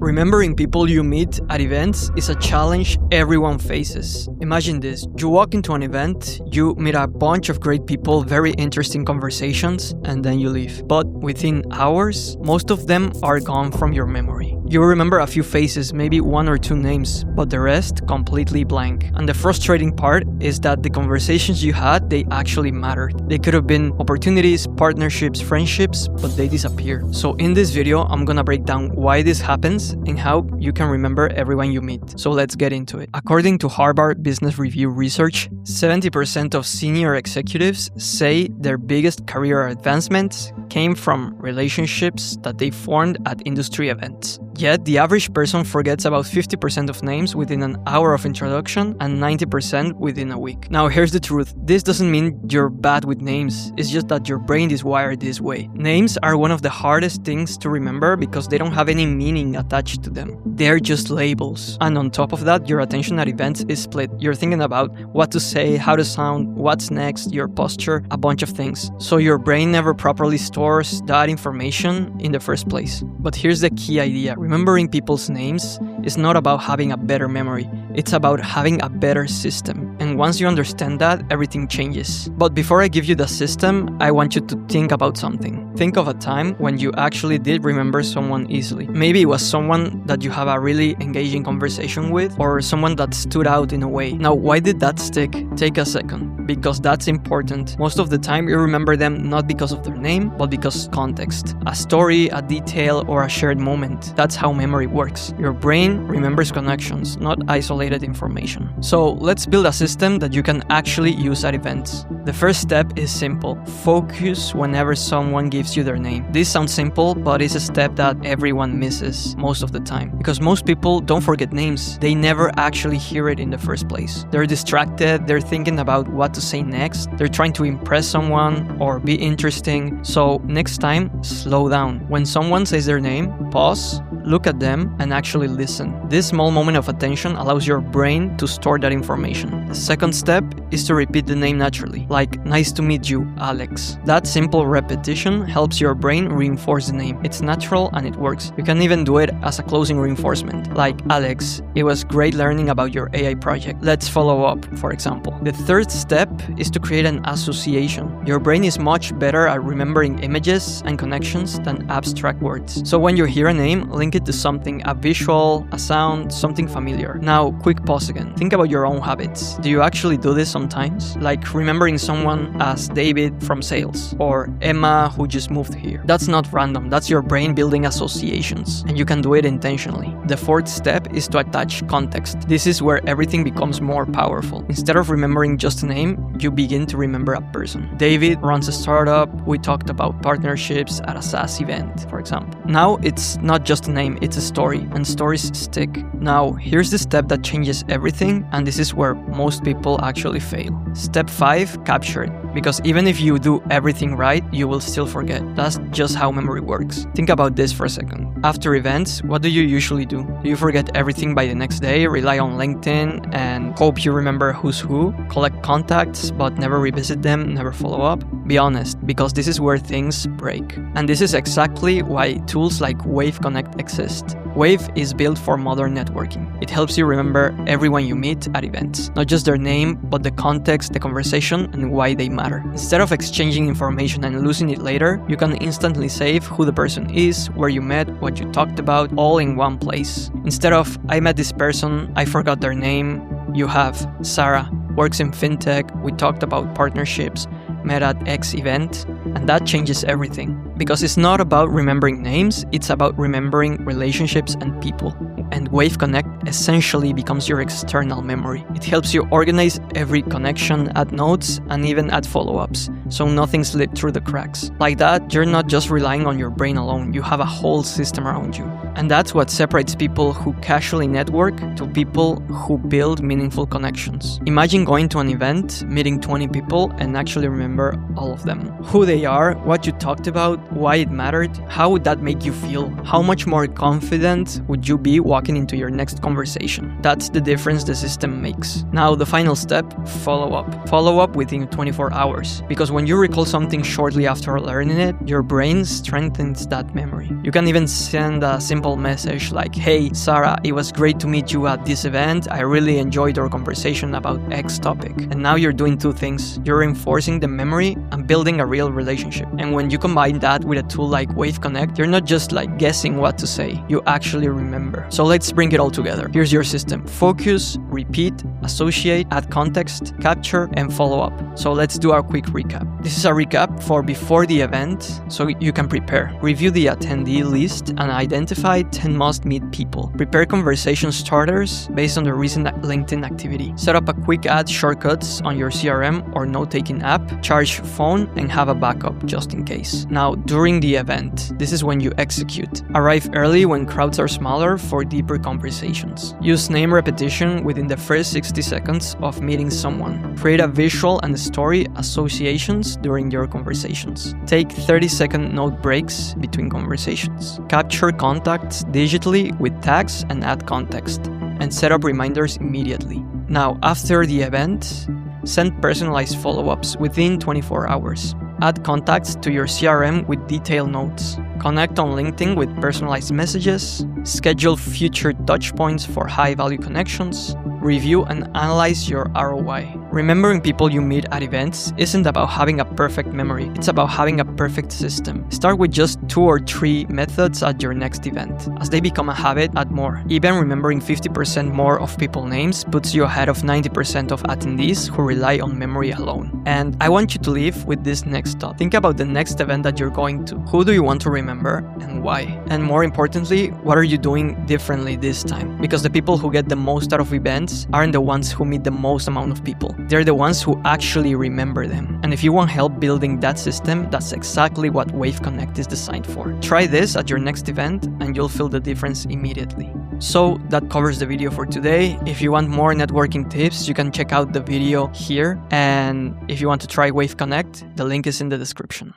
Remembering people you meet at events is a challenge everyone faces. Imagine this, you walk into an event, you meet a bunch of great people, very interesting conversations, and then you leave. But within hours, most of them are gone from your memory. You remember a few faces, maybe one or two names, but the rest completely blank. And the frustrating part is that the conversations you had, they actually mattered. They could have been opportunities, partnerships, friendships, but they disappear. So in this video, I'm gonna break down why this happens and how you can remember everyone you meet. So let's get into it. According to Harvard Business Review research, 70% of senior executives say their biggest career advancements came from relationships that they formed at industry events. Yet, the average person forgets about 50% of names within an hour of introduction and 90% within a week. Now, here's the truth. This doesn't mean you're bad with names. It's just that your brain is wired this way. Names are one of the hardest things to remember because they don't have any meaning attached to them. They're just labels. And on top of that, your attention at events is split. You're thinking about what to say, how to sound, what's next, your posture, a bunch of things. So your brain never properly stores that information in the first place. But here's the key idea. Remembering people's names is not about having a better memory. It's about having a better system. And once you understand that, everything changes. But before I give you the system, I want you to think about something. Think of a time when you actually did remember someone easily. Maybe it was someone that you have a really engaging conversation with, or someone that stood out in a way. Now, why did that stick? Take a second, because that's important. Most of the time, you remember them not because of their name, but because context. A story, a detail, or a shared moment. That's how memory works. Your brain remembers connections, not isolated information. So let's build a system that you can actually use at events. The first step is simple. Focus whenever someone gives you their name. This sounds simple, but it's a step that everyone misses most of the time. Because most people don't forget names. They never actually hear it in the first place. They're distracted, they're thinking about what to say next, they're trying to impress someone or be interesting. So next time, slow down. When someone says their name, pause, look at them, and actually listen. This small moment of attention allows your brain to store that information. The second step is to repeat the name naturally, like nice to meet you, Alex. That simple repetition helps your brain reinforce the name. It's natural and it works. You can even do it as a closing reinforcement, like Alex, it was great learning about your AI project. Let's follow up, for example. The third step is to create an association. Your brain is much better at remembering images and connections than abstract words. So when you hear a name, link it to something, a visual, a sound, something familiar. Now, quick pause again. Think about your own habits. Do you actually do this sometimes? Like remembering someone as David from sales or Emma who just moved here. That's not random. That's your brain building associations, and you can do it intentionally. The fourth step is to attach context. This is where everything becomes more powerful. Instead of remembering just a name, you begin to remember a person. David runs a startup. We talked about partnerships at a SaaS event, for example. Now, it's not just a name, it's a story, and stories stick. Now, here's the step that changes everything, and this is where most people actually fail. Step 5, capture it. Because even if you do everything right, you will still forget. That's just how memory works. Think about this for a second. After events, what do you usually do? Do you forget everything by the next day, rely on LinkedIn, and hope you remember who's who? Collect contacts, but never revisit them, never follow up? Be honest, because this is where things break. And this is exactly why tools like Wave Connect exist. Wave is built for modern networking. It helps you remember everyone you meet at events. Not just their name, but the context, the conversation, and why they matter. Instead of exchanging information and losing it later, you can instantly save who the person is, where you met, what you talked about, all in one place. Instead of, I met this person, I forgot their name, you have Sarah, works in fintech, we talked about partnerships, met at X event, and that changes everything. Because it's not about remembering names, it's about remembering relationships and people. And Wave Connect essentially becomes your external memory. It helps you organize every connection, add notes, and even add follow-ups, so nothing slipped through the cracks. Like that, you're not just relying on your brain alone, you have a whole system around you. And that's what separates people who casually network to people who build meaningful connections. Imagine going to an event, meeting 20 people, and actually remember all of them. Who they are, what you talked about, why it mattered, how would that make you feel? How much more confident would you be walking into your next conversation? That's the difference the system makes. Now, the final step, follow up. Follow up within 24 hours. Because when you recall something shortly after learning it, your brain strengthens that memory. You can even send a simple simple message like, "Hey, Sarah, it was great to meet you at this event. I really enjoyed our conversation about X topic." And now you're doing two things. You're reinforcing the memory and building a real relationship. And when you combine that with a tool like Wave Connect, you're not just like guessing what to say, you actually remember. So let's bring it all together. Here's your system: focus, repeat, associate, add context, capture, and follow up. So let's do our quick recap. This is a recap for before the event, so you can prepare. Review the attendee list and identify 10 must-meet people. Prepare conversation starters based on the recent LinkedIn activity. Set up a quick add shortcuts on your CRM or note-taking app. Charge phone and have a backup just in case. Now, during the event, this is when you execute. Arrive early when crowds are smaller for deeper conversations. Use name repetition within the first 60 seconds of meeting someone. Create a visual and story associations during your conversations. Take 30-second note breaks between conversations. Capture contacts digitally with tags and add context. And set up reminders immediately. Now, after the event, send personalized follow-ups within 24 hours. Add contacts to your CRM with detailed notes. Connect on LinkedIn with personalized messages. Schedule future touchpoints for high-value connections. Review and analyze your ROI. Remembering people you meet at events isn't about having a perfect memory, it's about having a perfect system. Start with just 2 or 3 methods at your next event. As they become a habit, add more. Even remembering 50% more of people names puts you ahead of 90% of attendees who rely on memory alone. And I want you to leave with this next thought. Think about the next event that you're going to. Who do you want to remember and why? And more importantly, what are you doing differently this time? Because the people who get the most out of events aren't the ones who meet the most amount of people. They're the ones who actually remember them. And if you want help building that system, that's exactly what Wave Connect is designed for. Try this at your next event and you'll feel the difference immediately. So that covers the video for today. If you want more networking tips, you can check out the video here. And if you want to try Wave Connect, the link is in the description.